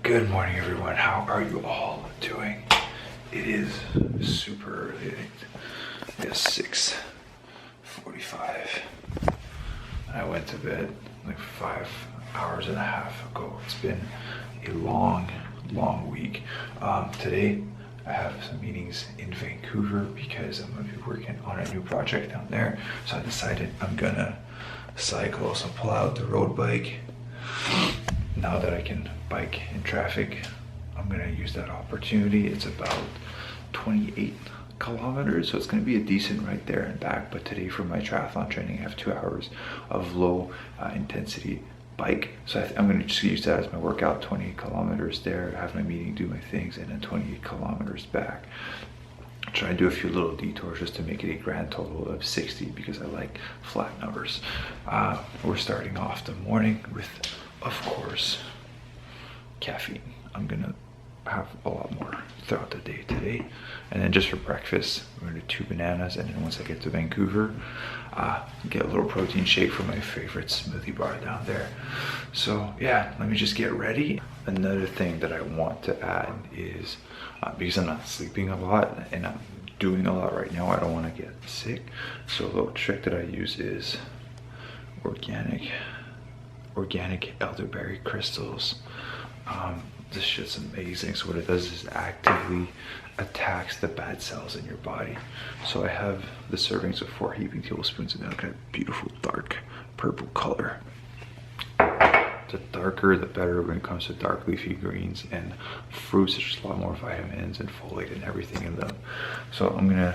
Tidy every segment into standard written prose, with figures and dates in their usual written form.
Good morning, everyone. How are you all doing? It is super early. It's 6:45. I went to bed like 5 hours and a half ago. It's been a long week. Today I have some meetings in Vancouver because I'm going to be working on a new project down there. So I decided I'm gonna cycle, so pull out the road bike. Now that I can bike in traffic, I'm gonna use that opportunity. It's about 28 kilometers, so it's gonna be a decent ride there and back. But today for my triathlon training, I have 2 hours of low intensity bike. So I'm gonna just use that as my workout, 28 kilometers there, have my meeting, do my things, and then 28 kilometers back. Try and do a few little detours just to make it a grand total of 60 because I like flat numbers. We're starting off the morning with, of course, caffeine. I'm gonna have a lot more throughout the day today. And then just for breakfast, we're gonna do 2 bananas. And then once I get to Vancouver, get a little protein shake from my favorite smoothie bar down there. So yeah, let me just get ready. Another thing that I want to add is, because I'm not sleeping a lot and I'm doing a lot right now, I don't want to get sick. So a little trick that I use is organic elderberry crystals. This shit's amazing. So what it does is actively attacks the bad cells in your body. So I have the servings of 4 heaping tablespoons, and then look at that beautiful dark purple color. The darker the better when it comes to dark leafy greens and fruits. There's just a lot more vitamins and folate and everything in them. So I'm gonna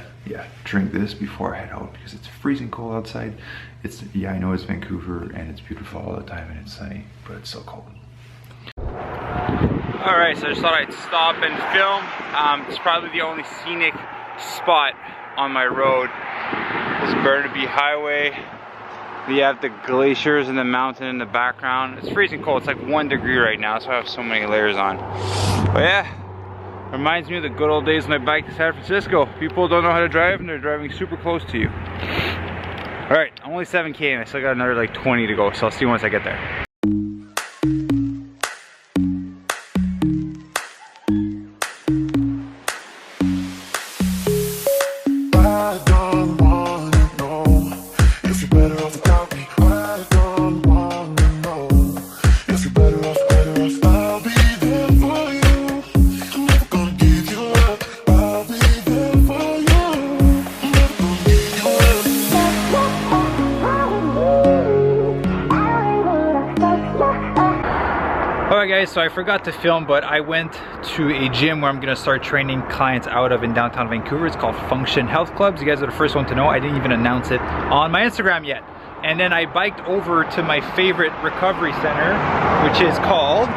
drink this before I head out because it's freezing cold outside. I know it's Vancouver and it's beautiful all the time and it's sunny, but it's so cold. Alright, so I just thought I'd stop and film. It's probably the only scenic spot on my road. This is Burnaby Highway. You have the glaciers and the mountain in the background. It's freezing cold. It's like 1 degree right now, so I have so many layers on. But yeah, reminds me of the good old days when I biked to San Francisco. People don't know how to drive and they're driving super close to you. Alright, I'm only 7K and I still got another like 20 to go, so I'll see you once I get there. Alright guys, so I forgot to film, but I went to a gym where I'm going to start training clients out of in downtown Vancouver. It's called Function Health Clubs. You guys are the first one to know. I didn't even announce it on my Instagram yet. And then I biked over to my favorite recovery center, which is called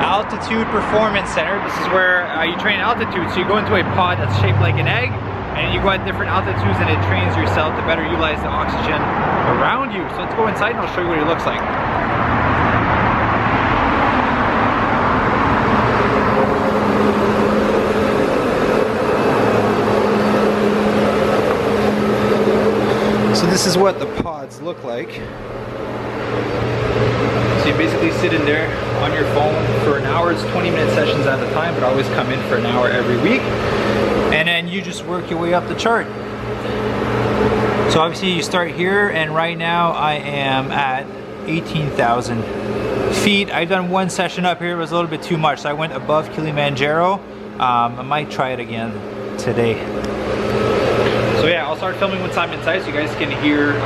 Altitude Performance Center. This is where you train altitude. So you go into a pod that's shaped like an egg, and you go at different altitudes and it trains yourself to better utilize the oxygen around you. So let's go inside and I'll show you what it looks like. So this is what the pods look like. So you basically sit in there on your phone for an hour. It's 20-minute sessions at a time, but I always come in for an hour every week. And then you just work your way up the chart. So obviously you start here, and right now I am at 18,000 feet. I've done 1 session up here. It was a little bit too much, so I went above Kilimanjaro. I might try it again today. So yeah, I'll start filming once I'm inside so you guys can hear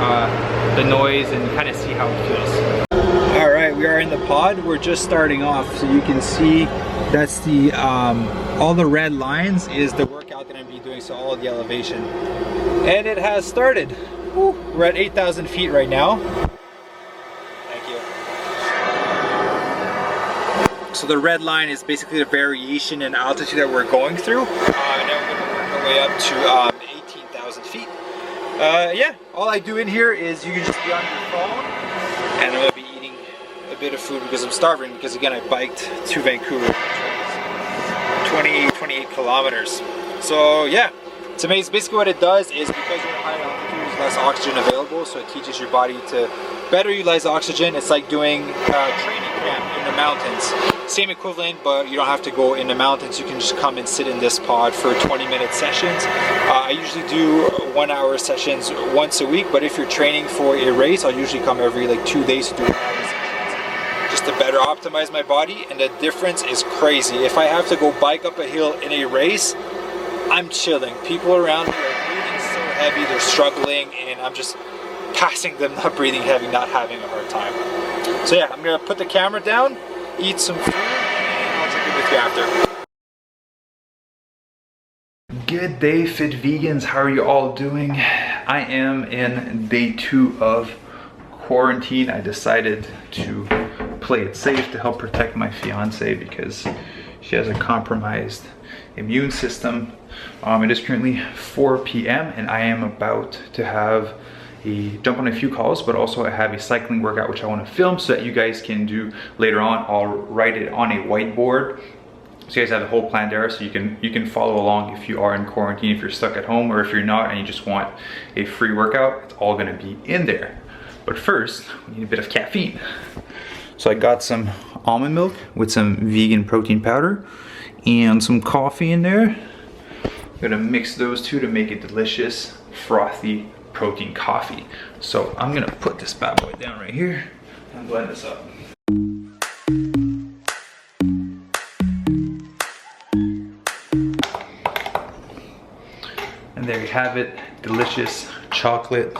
the noise and kind of see how it feels. Alright, we are in the pod. We're just starting off, so you can see that's the all the red lines is the workout that I'm going to be doing, so all of the elevation. And it has started. Woo, we're at 8,000 feet right now. Thank you. So the red line is basically the variation in altitude that we're going through. And then we're going to work our way up to 18,000 feet. Yeah, all I do in here is you can just be on your phone, and I'm going to be eating a bit of food because I'm starving, because again I biked to Vancouver, 28 kilometers. So yeah, it's amazing. Basically what it does is, because you're at higher altitude, there's less oxygen available, so it teaches your body to better utilize oxygen. It's like doing training camp in the mountains. Same equivalent, but you don't have to go in the mountains. You can just come and sit in this pod for 20-minute sessions. I usually do 1-hour sessions once a week, but if you're training for a race, I'll usually come every like 2 days to do 1-hour sessions, just to better optimize my body. And the difference is crazy. If I have to go bike up a hill in a race, I'm chilling. People around me are breathing so heavy, they're struggling, and I'm just passing them, not breathing heavy, not having a hard time. So yeah, I'm gonna put the camera down, eat some food, and I'll check in with you after. Good day, fit vegans. How are you all doing? I am in day 2 of quarantine. I decided to play it safe to help protect my fiance because she has a compromised immune system. It is currently 4 p.m. and I am about to have jump on a few calls, but also I have a cycling workout which I want to film so that you guys can do later on. I'll write it on a whiteboard so you guys have the whole plan there, so you can follow along if you are in quarantine, if you're stuck at home, or if you're not and you just want a free workout. It's all going to be in there. But first, we need a bit of caffeine. So I got some almond milk with some vegan protein powder and some coffee in there. I'm gonna mix those two to make a delicious, frothy protein coffee. So I'm gonna put this bad boy down right here and blend this up. And there you have it, delicious chocolate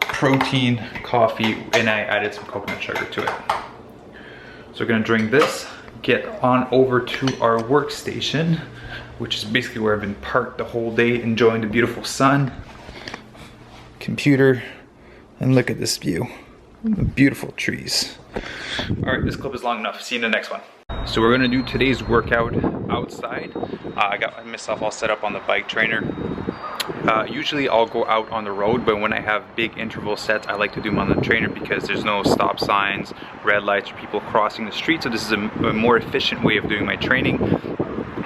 protein coffee, and I added some coconut sugar to it. So we're gonna drink this, get on over to our workstation, which is basically where I've been parked the whole day, enjoying the beautiful sun, computer, and look at this view. Beautiful trees. All right, this clip is long enough. See you in the next one. So we're gonna do today's workout outside. I got myself all set up on the bike trainer. Usually I'll go out on the road, but when I have big interval sets, I like to do them on the trainer because there's no stop signs, red lights, or people crossing the street. So this is a more efficient way of doing my training.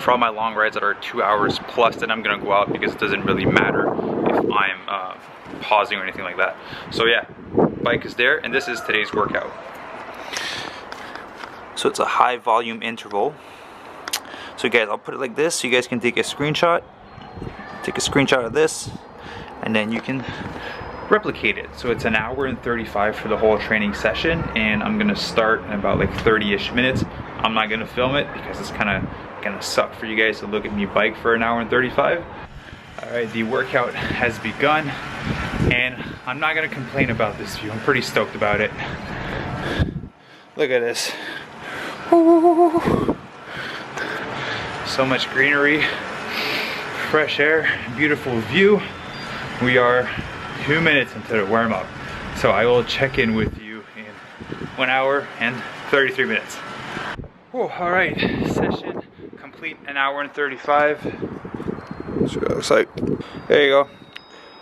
For all my long rides that are 2 hours plus, then I'm gonna go out because it doesn't really matter if I'm pausing or anything like that. So yeah, bike is there, and this is today's workout. So it's a high volume interval. So guys, I'll put it like this so you guys can take a screenshot. Take a screenshot of this, and then you can replicate it. So it's 1 hour and 35 for the whole training session, and I'm gonna start in about like 30-ish minutes. I'm not gonna film it because it's kind of gonna suck for you guys to look at me bike for 1 hour and 35. All right, the workout has begun, and I'm not gonna complain about this view. I'm pretty stoked about it. Look at this. Ooh. So much greenery, fresh air, beautiful view. We are 2 minutes into the warm-up, so I will check in with you in 1 hour and 33 minutes. Oh, all right, session complete, 1 hour and 35. That's what it looks like. There you go,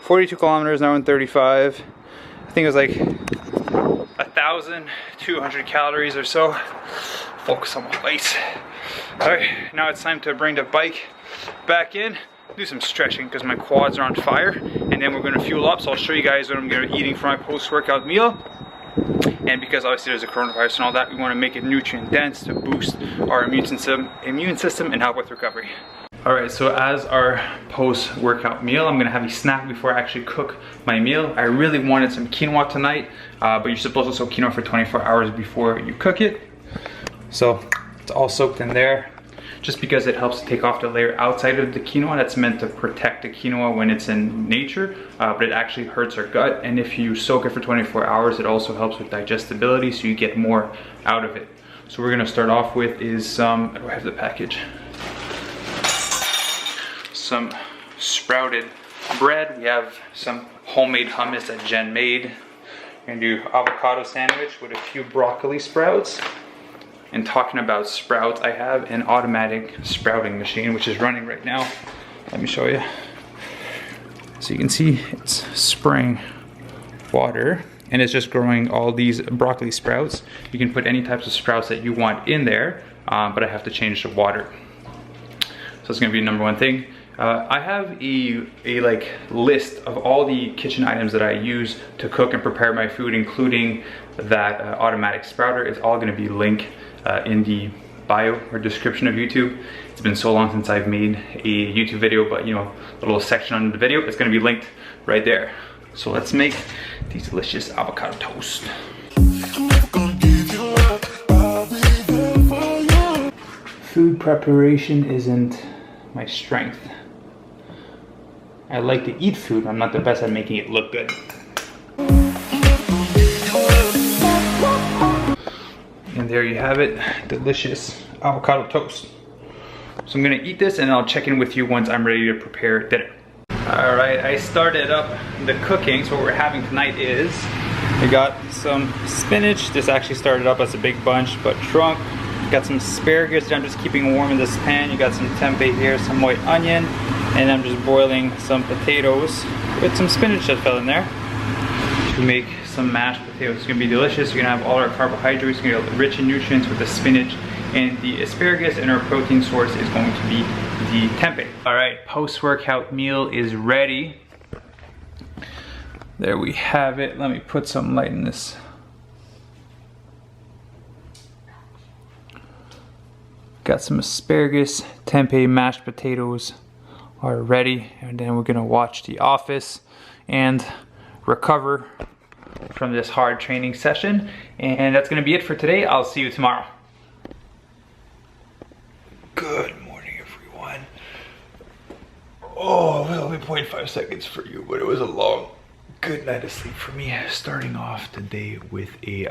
42 kilometers, 1 hour and 35. I think it was like 1,200 calories or so. Focus on my weights. All right, now it's time to bring the bike back in, do some stretching because my quads are on fire, and then we're going to fuel up. So I'll show you guys what I'm going to be eating for my post-workout meal. And because obviously there's a coronavirus and all that, we want to make it nutrient dense to boost our immune system and help with recovery. All right, so as our post-workout meal, I'm gonna have a snack before I actually cook my meal. I really wanted some quinoa tonight, but you're supposed to soak quinoa for 24 hours before you cook it. So it's all soaked in there, just because it helps to take off the layer outside of the quinoa that's meant to protect the quinoa when it's in nature, but it actually hurts our gut. And if you soak it for 24 hours, it also helps with digestibility, so you get more out of it. So we're gonna start off with is some, I have the package. Some sprouted bread. We have some homemade hummus that Jen made. We're gonna do avocado sandwich with a few broccoli sprouts. And talking about sprouts, I have an automatic sprouting machine which is running right now. Let me show you. So you can see it's spraying water and it's just growing all these broccoli sprouts. You can put any types of sprouts that you want in there, but I have to change the water. So it's gonna be number one thing. I have a like list of all the kitchen items that I use to cook and prepare my food, including that automatic sprouter is all gonna be linked in the bio or description of YouTube. It's been so long since I've made a YouTube video, but you know, a little section on the video, it's gonna be linked right there. So let's make these delicious avocado toast. Food preparation isn't my strength. I like to eat food, I'm not the best at making it look good. And there you have it, delicious avocado toast. So I'm gonna eat this and I'll check in with you once I'm ready to prepare dinner. All right, I started up the cooking. So what we're having tonight is, we got some spinach. This actually started up as a big bunch, but shrunk. Got some asparagus that I'm just keeping warm in this pan. You got some tempeh here, some white onion, and I'm just boiling some potatoes with some spinach that fell in there to make some mashed potatoes. It's gonna be delicious. You're gonna have all our carbohydrates. You're gonna get rich in nutrients with the spinach and the asparagus, and our protein source is going to be the tempeh. All right, post-workout meal is ready. There we have it. Let me put some light in this. Got some asparagus, tempeh, mashed potatoes are ready, and then we're gonna watch The Office and recover from this hard training session. And that's gonna be it for today. I'll see you tomorrow. Good morning, everyone. Oh, well, only 0.5 seconds for you, but it was a long, good night of sleep for me. Starting off the day with a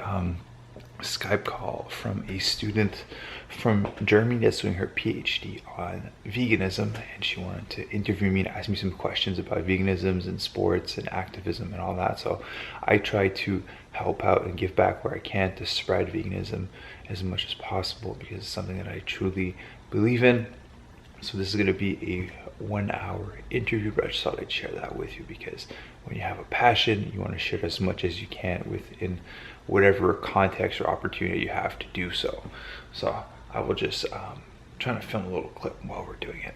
Skype call from a student from Germany that's doing her PhD on veganism, and she wanted to interview me and ask me some questions about veganisms and sports and activism and all that. So I try to help out and give back where I can to spread veganism as much as possible, because it's something that I truly believe in. So this is going to be a 1-hour interview, but I just thought I'd share that with you, because when you have a passion, you want to share it as much as you can within whatever context or opportunity you have to do so. So I will just try to film a little clip while we're doing it.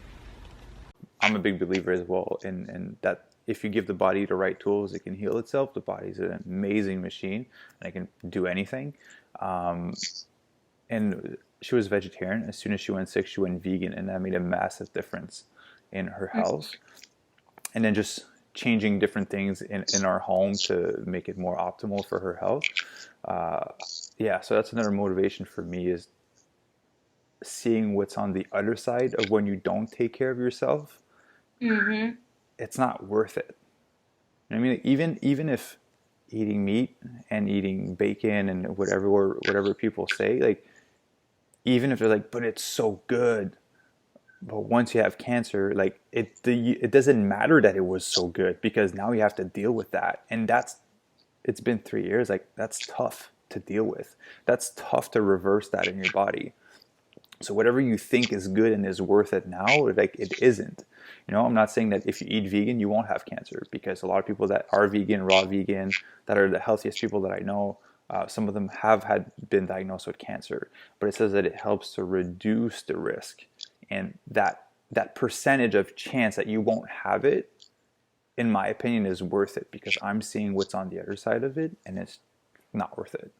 I'm a big believer as well in that if you give the body the right tools, it can heal itself. The body is an amazing machine and it can do anything. And she was vegetarian. As soon as she went sick, she went vegan, and that made a massive difference in her health. And then just changing different things in our home to make it more optimal for her health. Yeah, so that's another motivation for me, is seeing what's on the other side of when you don't take care of yourself. It's not worth it. I mean, even if eating meat and eating bacon and whatever people say, like, even if they're like, but it's so good, but once you have cancer, like it doesn't matter that it was so good, because now you have to deal with that, and it's been 3 years. Like, that's tough to deal with. That's tough to reverse that in your body. So whatever you think is good and is worth it now, like, it isn't. You know, I'm not saying that if you eat vegan, you won't have cancer, because a lot of people that are vegan, raw vegan, that are the healthiest people that I know, some of them have been diagnosed with cancer. But it says that it helps to reduce the risk, and that percentage of chance that you won't have it, in my opinion, is worth it, because I'm seeing what's on the other side of it, and it's not worth it.